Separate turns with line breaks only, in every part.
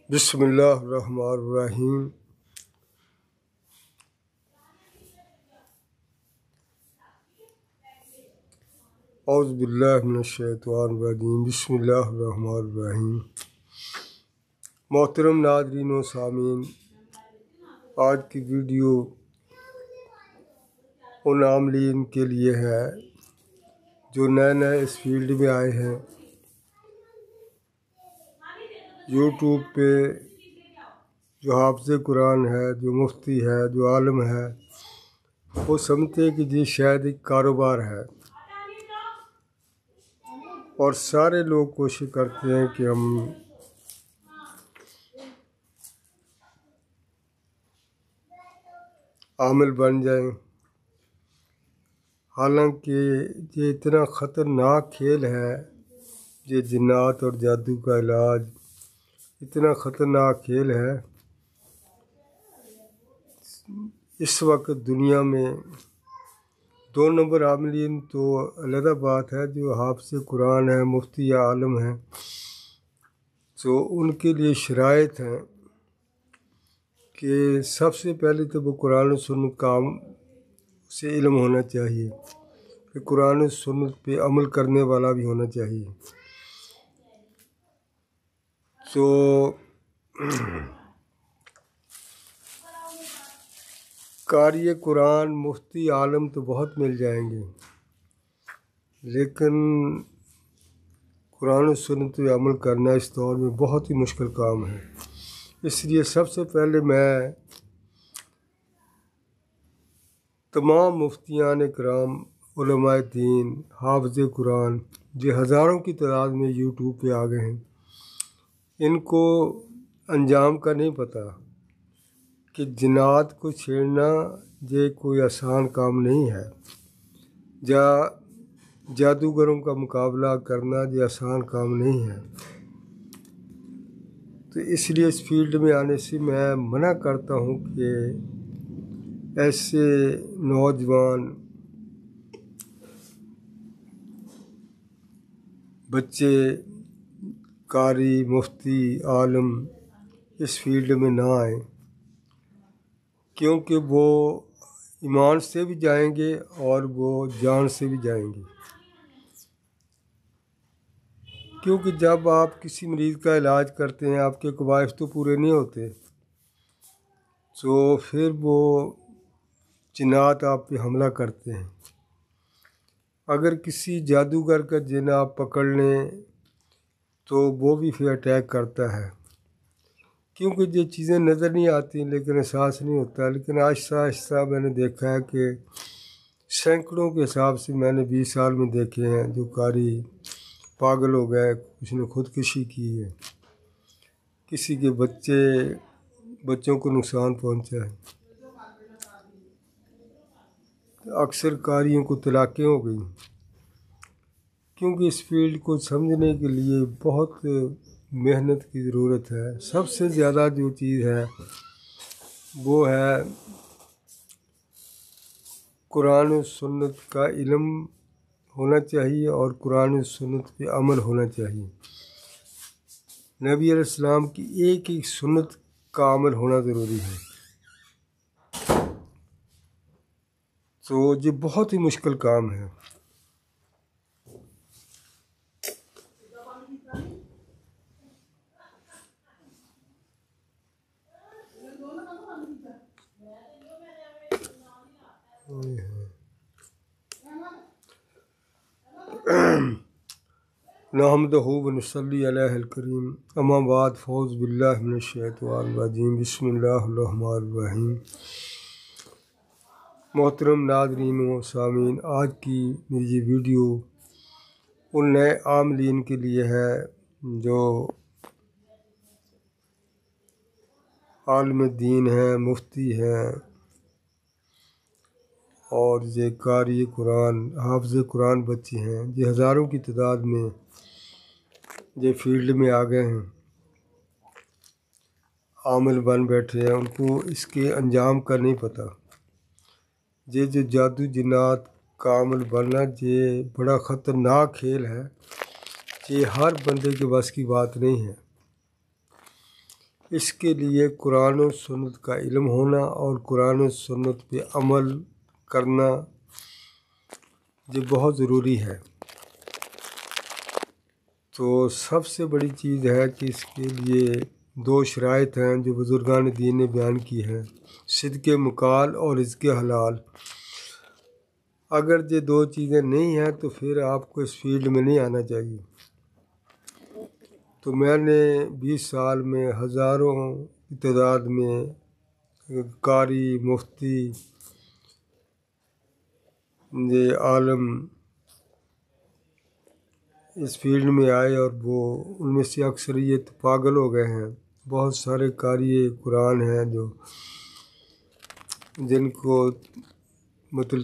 بسم اللہ الرحمن الرحیم۔ اعوذ باللہ من الشیطان الرجیم۔ بسم اللہ الرحمن الرحیم۔ محترم ناظرین و سامعین، آج کی ویڈیو ان عاملین کے لیے ہے جو نئے اس فیلڈ میں آئے ہیں۔ یوٹیوب پہ جو حافظ قرآن ہے، جو مفتی ہے، جو عالم ہے، وہ سمجھتے ہیں کہ یہ شاید ایک کاروبار ہے، اور سارے لوگ کوشش کرتے ہیں کہ ہم عامل بن جائیں۔ حالانکہ یہ اتنا خطرناک کھیل ہے، یہ جنات اور جادو کا علاج اتنا خطرناک کھیل ہے۔ اس وقت دنیا میں 2 نمبر عاملین تو علیحدہ بات ہے، جو حافظ قرآن ہے، مفتی یا عالم ہیں، تو ان کے لیے شرائط ہیں کہ سب سے پہلے تو وہ قرآن و سنت کا سے علم ہونا چاہیے، کہ قرآن و سنت پہ عمل کرنے والا بھی ہونا چاہیے۔ تو قاری قرآن، مفتی، عالم تو بہت مل جائیں گے، لیکن قرآن و سنت پہ عمل کرنا اس دور میں بہت ہی مشکل کام ہے۔ اس لیے سب سے پہلے میں تمام مفتیان کرام، علماء دین، حافظ قرآن، جو ہزاروں کی تعداد میں یوٹیوب پہ آ گئے ہیں، ان کو انجام کا نہیں پتہ کہ جنات کو چھیڑنا یہ کوئی آسان کام نہیں ہے، جادوگروں کا مقابلہ کرنا یہ آسان کام نہیں ہے۔ تو اس لیے اس فیلڈ میں آنے سے میں منع کرتا ہوں کہ ایسے نوجوان بچے قاری، مفتی، عالم اس فیلڈ میں نہ آئیں، کیونکہ وہ ایمان سے بھی جائیں گے اور وہ جان سے بھی جائیں گے۔ کیونکہ جب آپ کسی مریض کا علاج کرتے ہیں، آپ کے قوائف تو پورے نہیں ہوتے، تو پھر وہ جنات آپ پہ حملہ کرتے ہیں۔ اگر کسی جادوگر کا جن آپ پکڑ لیں تو وہ بھی پھر اٹیک کرتا ہے، کیونکہ یہ چیزیں نظر نہیں آتی لیکن احساس نہیں ہوتا۔ لیکن آہستہ آہستہ میں نے دیکھا ہے کہ سینکڑوں کے حساب سے میں نے 20 سال میں دیکھے ہیں جو قاری پاگل ہو گئے، کچھ نے خودکشی کی ہے، کسی کے بچوں کو نقصان پہنچا ہے، اکثر قاریوں کو طلاقیں ہو گئی، کیونکہ اس فیلڈ کو سمجھنے کے لیے بہت محنت کی ضرورت ہے۔ سب سے زیادہ جو چیز ہے وہ ہے قرآن و سنت کا علم ہونا چاہیے، اور قرآن و سنت پہ عمل ہونا چاہیے۔ نبی علیہ السلام کی ایک سنت کا عمل ہونا ضروری ہے۔ تو یہ بہت ہی مشکل کام ہے۔ نحمدہ و نصلی علیہ الکریم، اما بعد، فاعوذ باللہ من الشیطان الرجیم، بسم اللہ الرحمن الرحیم۔ محترم ناظرین و سامعین، آج کی میری یہ ویڈیو ان نئے عاملین کے لیے ہے جو عالم دین ہیں، مفتی ہیں، اور یہ قاری قرآن، حافظ قرآن بچے ہیں، یہ ہزاروں کی تعداد میں یہ فیلڈ میں آ گئے ہیں، عامل بن بیٹھے ہیں۔ ان کو اس کے انجام کا نہیں پتہ۔ یہ جو جادو جنات کا عامل بننا یہ بڑا خطرناک کھیل ہے، یہ ہر بندے کے بس کی بات نہیں ہے۔ اس کے لیے قرآن و سنت کا علم ہونا اور قرآن و سنت پہ عمل کرنا یہ بہت ضروری ہے۔ تو سب سے بڑی چیز ہے کہ اس کے لیے 2 شرائط ہیں جو بزرگان دین نے بیان کی ہیں، صدق مقال اور رزق حلال۔ اگر یہ 2 چیزیں نہیں ہیں تو پھر آپ کو اس فیلڈ میں نہیں آنا چاہیے۔ تو میں نے 20 سال میں ہزاروں کی تعداد میں قاری، مفتی، یہ عالم اس فیلڈ میں آئے اور وہ ان میں سے اکثریت پاگل ہو گئے ہیں۔ بہت سارے قاری قرآن ہیں جو جن کو مطلب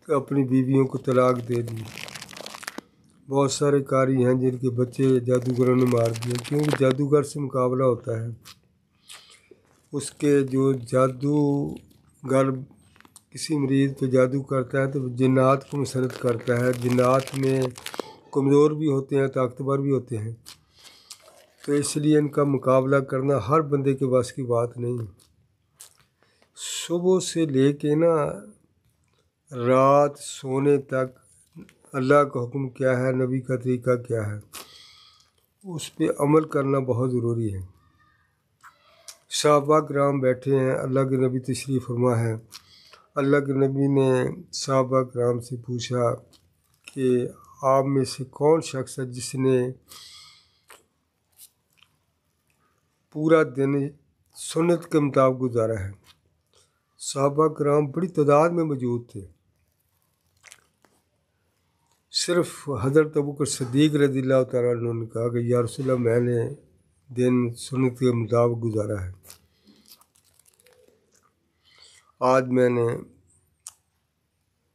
اپنی بیویوں کو طلاق دے دی۔ بہت سارے قاری ہیں جن کے بچے جادوگروں نے مار دیے، کیونکہ جادوگر سے مقابلہ ہوتا ہے۔ اس کے جو جادوگر کسی مریض پہ جادو کرتا ہے تو جنات کو مسلط کرتا ہے۔ جنات میں کمزور بھی ہوتے ہیں، طاقتور بھی ہوتے ہیں، تو اس لیے ان کا مقابلہ کرنا ہر بندے کے بس کی بات نہیں۔ صبح سے لے کے رات سونے تک اللہ کا حکم کیا ہے، نبی کا طریقہ کیا ہے، اس پہ عمل کرنا بہت ضروری ہے۔ صحابہ کرام بیٹھے ہیں، اللہ کے نبی تشریف فرما ہے۔ اللہ کے نبی نے صحابہ کرام سے پوچھا کہ آپ میں سے کون شخص ہے جس نے پورا دن سنت کے مطابق گزارا ہے؟ صحابہ کرام بڑی تعداد میں موجود تھے، صرف حضرت ابوبکر صدیق رضی اللہ تعالیٰ عنہ نے کہا کہ یا رسول اللہ میں نے دن سنت کے مطابق گزارا ہے۔ آج میں نے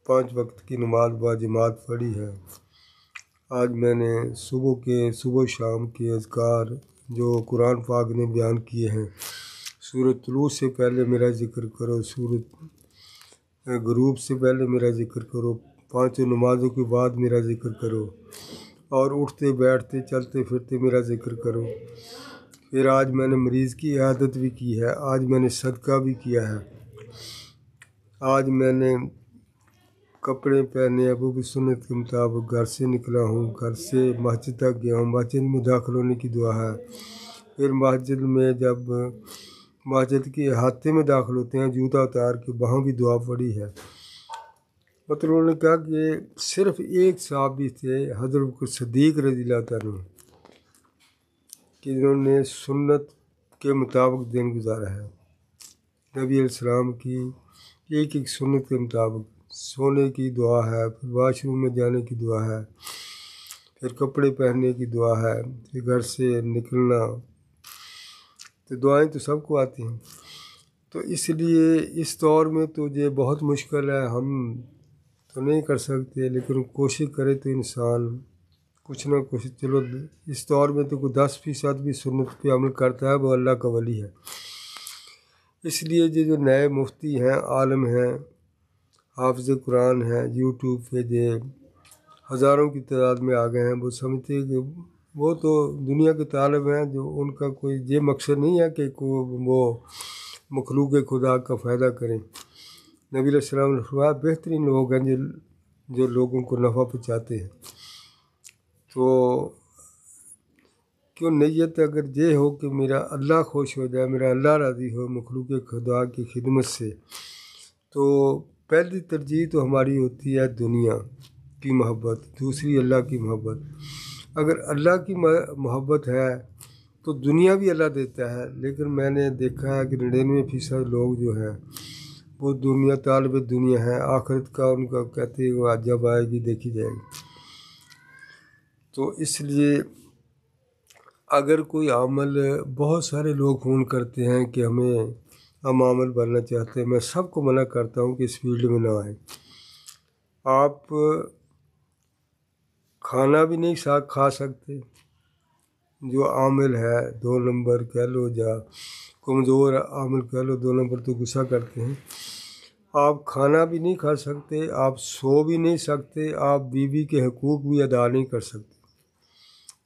5 وقت کی نماز باجماعت پڑھی ہے۔ آج میں نے صبح شام کے اذکار جو قرآن پاک نے بیان کیے ہیں، سورۃ طلوع سے پہلے میرا ذکر کرو، سورۃ غروب سے پہلے میرا ذکر کرو، 5 نمازوں کے بعد میرا ذکر کرو، اور اٹھتے بیٹھتے چلتے پھرتے میرا ذکر کرو۔ پھر آج میں نے مریض کی عیادت بھی کی ہے، آج میں نے صدقہ بھی کیا ہے، آج میں نے کپڑے پہنے ابو بھی سنت کے مطابق گھر سے نکلا ہوں، گھر سے مسجد تک گیا ہوں، مسجد میں داخل ہونے کی دعا ہے۔ پھر مسجد میں جب مسجد کے احاطے میں داخل ہوتے ہیں جوتا اتار کے، وہاں بھی دعا پڑھی ہے۔ مطلب انہوں نے کہا کہ صرف ایک صحابی تھے حضرت ابوبکر صدیق رضی اللہ تعالیٰ عنہ کہ جنہوں نے سنت کے مطابق دن گزارا ہے۔ نبی علیہ السلام کی ایک سنت کے مطابق سونے کی دعا ہے، پھر واش روم میں جانے کی دعا ہے، پھر کپڑے پہننے کی دعا ہے، پھر گھر سے نکلنا، تو دعائیں تو سب کو آتی ہیں۔ تو اس لیے اس دور میں تو یہ بہت مشکل ہے، ہم تو نہیں کر سکتے، لیکن کوشش کرے تو انسان کچھ نہ کچھ، چلو اس دور میں تو کوئی 10% بھی سنت پہ عمل کرتا ہے وہ اللہ کا ولی ہے۔ اس لیے یہ جو نئے مفتی ہیں، عالم ہیں، حافظ قرآن ہیں، یوٹیوب پہ یہ ہزاروں کی تعداد میں آ گئے ہیں، وہ سمجھتے ہیں کہ وہ تو دنیا کے طالب ہیں، جو ان کا کوئی یہ مقصد نہیں ہے کہ وہ مخلوق خدا کا فائدہ کریں۔ نبی علیہ السلام نے فرمایا بہترین لوگ ہیں جو لوگوں کو نفع پہنچاتے ہیں۔ تو کیوں نیت اگر یہ ہو کہ میرا اللہ خوش ہو جائے، میرا اللہ راضی ہو مخلوق خدا کی خدمت سے، تو پہلی ترجیح تو ہماری ہوتی ہے دنیا کی محبت، دوسری اللہ کی محبت۔ اگر اللہ کی محبت ہے تو دنیا بھی اللہ دیتا ہے، لیکن میں نے دیکھا ہے کہ 99% لوگ جو ہیں وہ دنیا طالب دنیا ہے، آخرت کا ان کا کہتے ہیں وہ جب آئے گی دیکھی جائے گی۔ تو اس لیے اگر کوئی عمل، بہت سارے لوگ فون کرتے ہیں کہ ہم عامل بننا چاہتے ہیں، میں سب کو منع کرتا ہوں کہ اس فیلڈ میں نہ آئیں۔ آپ کھانا بھی نہیں کھا سکتے، جو عامل ہے 2 نمبر کہہ لو یا کمزور عامل کہہ لو، 2 نمبر تو غصہ کرتے ہیں۔ آپ کھانا بھی نہیں کھا سکتے، آپ سو بھی نہیں سکتے، آپ بیوی کے حقوق بھی ادا نہیں کر سکتے۔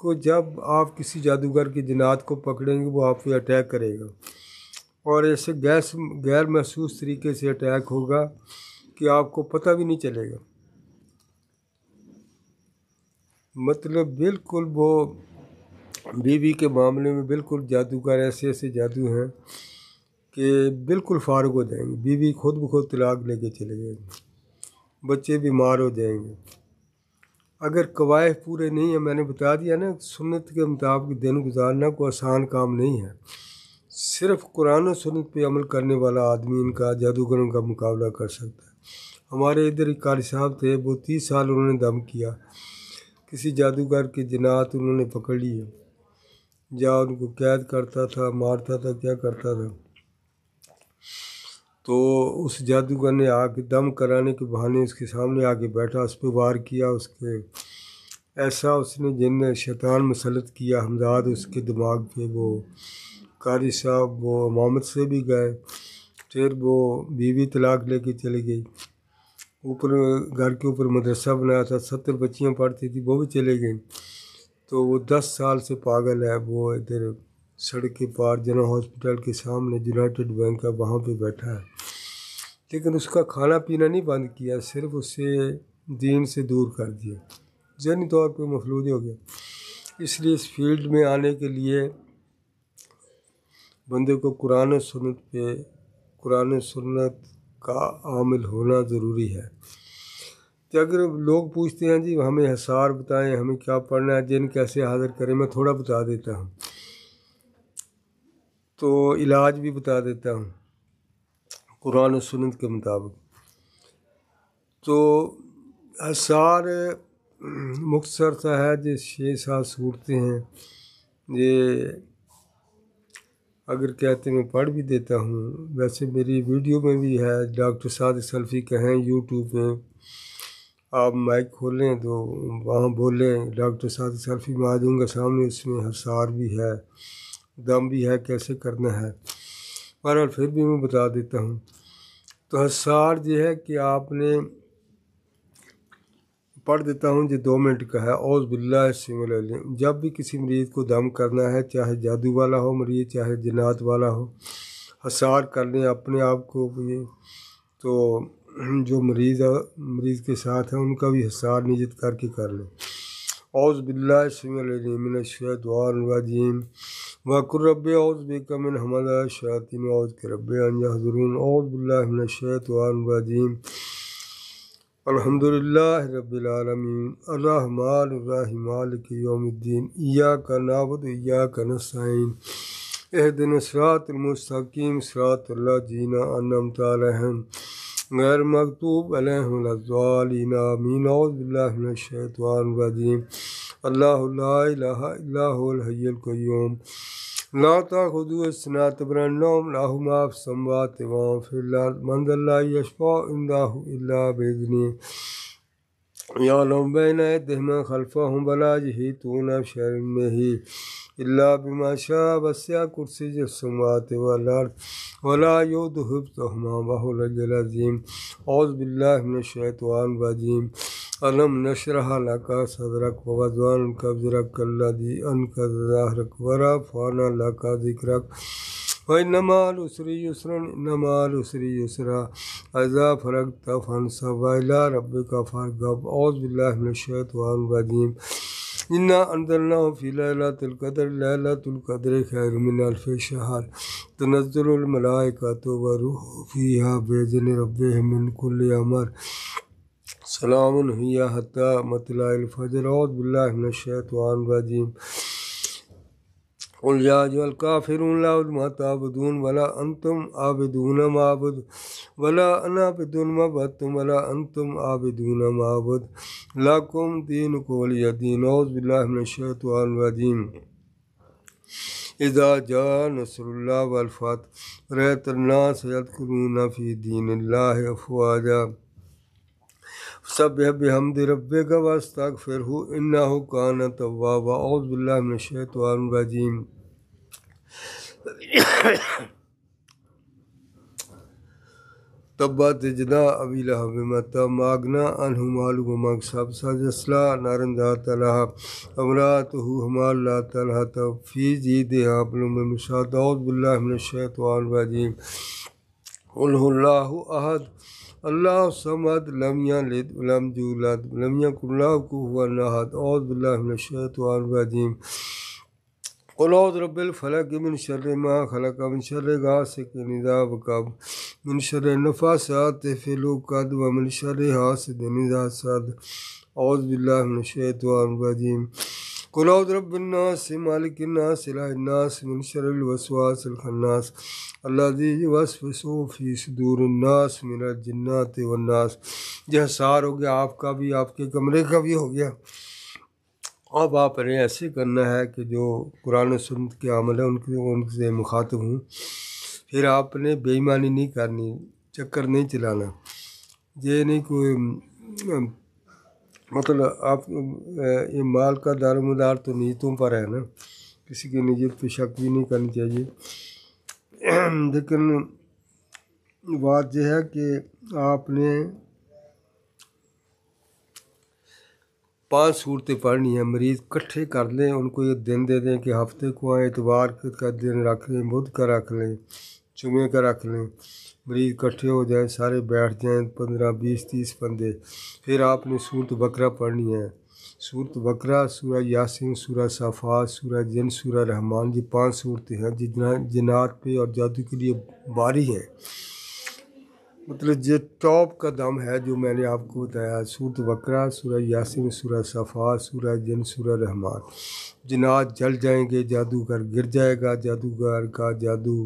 کو جب آپ کسی جادوگر کی جنات کو پکڑیں گے وہ آپ پہ اٹیک کرے گا، اور ایسے غیر محسوس طریقے سے اٹیک ہوگا کہ آپ کو پتہ بھی نہیں چلے گا۔ مطلب بالکل وہ بیوی کے معاملے میں بالکل جادوگر ایسے ایسے جادو ہیں کہ بالکل فارغ ہو جائیں گے، بیوی خود بخود طلاق لے کے چلے جائیں گے، بچے بیمار ہو جائیں گے۔ اگر قواعد پورے نہیں ہیں، میں نے بتا دیا نا، سنت کے مطابق دن گزارنا کوئی آسان کام نہیں ہے، صرف قرآن و سنت پہ عمل کرنے والا آدمی ان کا جادوگروں کا مقابلہ کر سکتا ہے۔ ہمارے ادھر ایک قاری صاحب تھے، وہ 30 سال انہوں نے دم کیا، کسی جادوگر کی جنات انہوں نے پکڑ لی ہے، جا ان کو قید کرتا تھا، مارتا تھا، کیا کرتا تھا۔ تو اس جادوگر نے آ کے دم کرانے کے بہانے اس کے سامنے آ کے بیٹھا، اس پہ وار کیا، اس کے ایسا اس نے جن نے شیطان مسلط کیا ہمزاد اس کے دماغ پہ۔ وہ قاری صاحب وہ امامت سے بھی گئے، پھر وہ بیوی طلاق لے کے چلی گئی، اوپر گھر کے اوپر مدرسہ بنایا تھا، 70 بچیاں پڑھتی تھی، وہ بھی چلے گئیں۔ تو وہ 10 سال سے پاگل ہے، وہ ادھر سڑک کے پار جنا ہاسپٹل کے سامنے یونائٹڈ بینک ہے وہاں پہ بیٹھا ہے، لیکن اس کا کھانا پینا نہیں بند کیا، صرف اسے دین سے دور کر دیا، ذہنی طور پہ مفلوج ہو گیا۔ اس لیے اس فیلڈ میں آنے کے لیے بندے کو قرآن و سنت پہ قرآن و سنت کا عامل ہونا ضروری ہے۔ کہ اگر لوگ پوچھتے ہیں جی ہمیں حصار بتائیں، ہمیں کیا پڑھنا ہے، جن کیسے حاضر کریں، میں تھوڑا بتا دیتا ہوں، تو علاج بھی بتا دیتا ہوں قرآن و سنت کے مطابق۔ تو حصار مختصر سا ہے، جو 6-7 صورتیں ہیں، یہ اگر کہتے میں پڑھ بھی دیتا ہوں، ویسے میری ویڈیو میں بھی ہے، ڈاکٹر صادق سلفی کہیں یوٹیوب پہ آپ مائک کھولیں تو وہاں بولیں ڈاکٹر صادق سلفی، میں آ جاؤں گا سامنے، اس میں حصار بھی ہے، دم بھی ہے، کیسے کرنا ہے، بہرحال پھر بھی میں بتا دیتا ہوں۔ تو حصار یہ ہے کہ آپ نے پڑھ دیتا ہوں، جو 2 منٹ کا ہے۔ اعوذ باللہ السمیع العلیم، جب بھی کسی مریض کو دم کرنا ہے، چاہے جادو والا ہو مریض، چاہے جنات والا ہو، حصار کر لیں اپنے آپ کو بھی، تو جو مریض کے ساتھ ہیں ان کا بھی حصار نیت کر کے کر لیں۔ اعوذ باللہ السمیع العلیم من الشیطان الرجیم وقل رب اعوذ بک من همزات الشیاطین واعوذ بک رب ان یحضرون۔ اعوذ باللہ من الشیطان الرجیم الحمد للہ رب العالمین الرحمن الرحیم مالک یوم الدین ایاک نعبد و ایاک نستعین اہدنا الصراط المستقیم صراط الذین انعمت علیہم غیر المغضوب علیہم ولا الضالین آمین۔ اعوذ باللہ من الشیطان الرجیم اللہ لا الہ الا هو الحی القیوم لا تأخذہ سنۃ ولا نوم لہ ما فی السماوات وما فی الارض من ذا الذی یشفع عندہ الا بإذنہ یعلم بین ایدیہم وخلفہم ولا یحیطون بشیء من علمہ الا بما شاء وسع کرسیہ السماوات والارض ولا یؤودہ حفظہما وہو العلی العظیم۔ اعوذ باللہ من الشیطان الرجیم الم نشرح لک صدرک ووضعنا عنک وزرک الذی انقض ظہرک ورفعنا لک ذکرک وإن مع العسر یسرا إن مع العسر یسرا فإذا فرغت فانصب وإلی ربک فارغب۔ اعوذ باللہ من الشیطان الرجیم انا انزلناه فی لیلۃ القدر لیلۃ القدر خیر من الف شہر تنزل الملائکۃ والروح فیہا بإذن ربہم من کل امر سلام ہی حتی مطلع الفجر۔ اعوذ باللہ من الشیطان الرجیم قل یا ایھا الکافرون لا اعبد ما تعبدون ولا انتم عابدون ما اعبد ولا انا عابد ما عبدتم ولا انتم عابدون ما اعبد لکم دینکم ولی دین۔ اعوذ باللہ من الشیطان الرجیم اذا جاء نصر اللہ والفتح رأیت الناس یدخلون فی دین اللہ افواجا فسبح بحمد ربک واستغفرہ انہ کان توابا۔ اعوذ باللہ من الشیطان الرجیم تبت جدا ابی لہب بما تب ما اغنی عنہ مالہ وما کسب سیصلی نارا ذات لہب وامرأتہ حمالۃ الحطب فی جیدہا حبل من مسد اعوذ باللہ من الشیطان الرجیم قل هو اللہ احد اللہ الصمد لم یلد ولم یولد ولم یکن لہ کفوا احد اعوذ باللہ من الشیطان الرجیم قل اعوذ برب الفلق من شر ما خلق من شر غاسق اذا وقب من شر النفاثات فی العقد ومن شر حاسد اذا حسد اعوذ باللہ من الشیطان الرجیم قل اعوذ برب الناس مالک الناس الہ الناس من شر الوسواس الخناس الذی یوسوس فی صدور الناس من الجنۃ والناس۔ یہ حصار ہو گیا آپ کا بھی، آپ کے کمرے کا بھی ہو گیا۔ اب آپ نے ایسے کرنا ہے کہ جو قرآن و سنت کے عمل ہے ان سے مخاطب ہوں۔ پھر آپ نے بے ایمانی نہیں کرنی، چکر نہیں چلانا، یہ نہیں کوئی مطلب آپ یہ مال کا دار و مدار تو نیتوں پر ہے نا، کسی کی نیت پہ شک بھی نہیں کرنی چاہیے۔ لیکن بات یہ ہے کہ آپ نے 5 صورتیں پڑھنی ہیں، مریض کٹھے کر لیں، ان کو یہ دن دے دیں کہ ہفتے کو آئیں، اتوار کا دن رکھ لیں، بدھ کا رکھ لیں، جمعے کا رکھ لیں، مریض کٹھے ہو جائیں، سارے بیٹھ جائیں، 15 20 30 بندے۔ پھر آپ نے سورۃ بقرہ پڑھنی ہے، سورۃ بقرہ، سورہ یاسین، سورہ صافات، سورہ جن، سورہ رحمان، یہ 5 صورتیں ہیں جنات پہ اور جادو کے لیے باری ہیں۔ مطلب یہ ٹاپ کا دم ہے جو میں نے آپ کو بتایا، سورۃ بقرہ، سورہ یاسین، سورہ صافات، سورہ جن، سورہ رحمان۔ جنات جل جائیں گے، جادوگر گر جائے گا، جادوگر کا جادو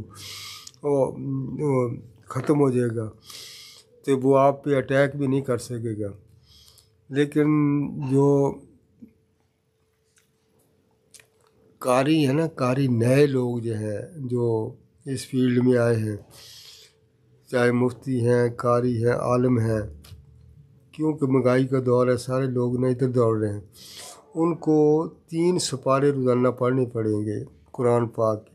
ختم ہو جائے گا، تو وہ آپ پہ اٹیک بھی نہیں کر سکے گا۔ لیکن جو قاری ہے نا، قاری نئے لوگ جو ہیں جو اس فیلڈ میں آئے ہیں، چاہے مفتی ہیں، قاری ہیں، عالم ہیں، کیونکہ مہنگائی کا دور ہے، سارے لوگ نہ ادھر دوڑ رہے ہیں، ان کو 3 سپارے روزانہ پڑھنے پڑیں گے قرآن پاک،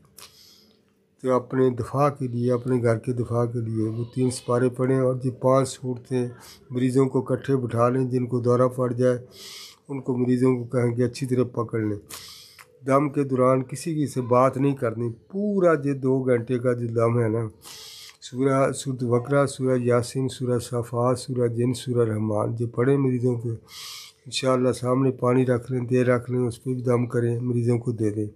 تو اپنے دفاع کے لیے، اپنے گھر کے دفاع کے لیے وہ 3 سپارے پڑھیں، اور یہ 5 صورتیں مریضوں کو کٹھے بٹھا لیں، جن کو دورہ پڑ جائے ان کو مریضوں کو کہیں کہ اچھی طرح پکڑ لیں۔ دم کے دوران کسی کی سے بات نہیں کرنی، پورا یہ 2 گھنٹے کا جو دم ہے نا، سورۃ بقرہ، سورہ یاسین، سورہ صافات، سورہ جن، سورہ رحمان، جو پڑھیں مریضوں پہ، انشاءاللہ سامنے پانی رکھ لیں، دے رکھ لیں، اس پہ بھی دم کریں، مریضوں کو دے دیں۔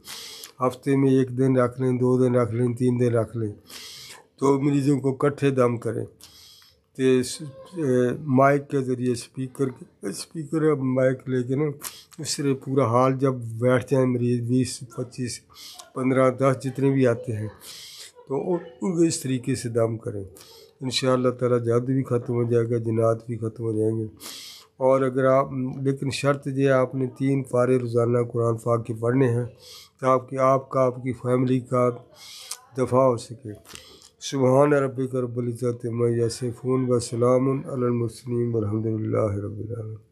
ہفتے میں 1 دن رکھ لیں، 2 دن رکھ لیں، 3 دن رکھ لیں، تو مریضوں کو کٹھے دم کریں۔ تو مائک کے ذریعے اسپیکر مائک لے کے نا، اس سے پورا حال جب بیٹھ جائیں مریض 20 25 15 10 جتنے بھی آتے ہیں، تو ان کو اس طریقے سے دم کریں، انشاءاللہ تعالیٰ جادو بھی ختم ہو جائے گا، جنات بھی ختم ہو جائیں گے۔ اور اگر آپ لیکن شرط یہ ہے آپ نے 3 پارے روزانہ قرآن پاک کے پڑھنے ہیں، کہ آپ کی فیملی کا دفاع ہو سکے۔ سبحان ربک رب العزت عما یصفون وسلام علی المرسلین والحمد للہ رب العالمین۔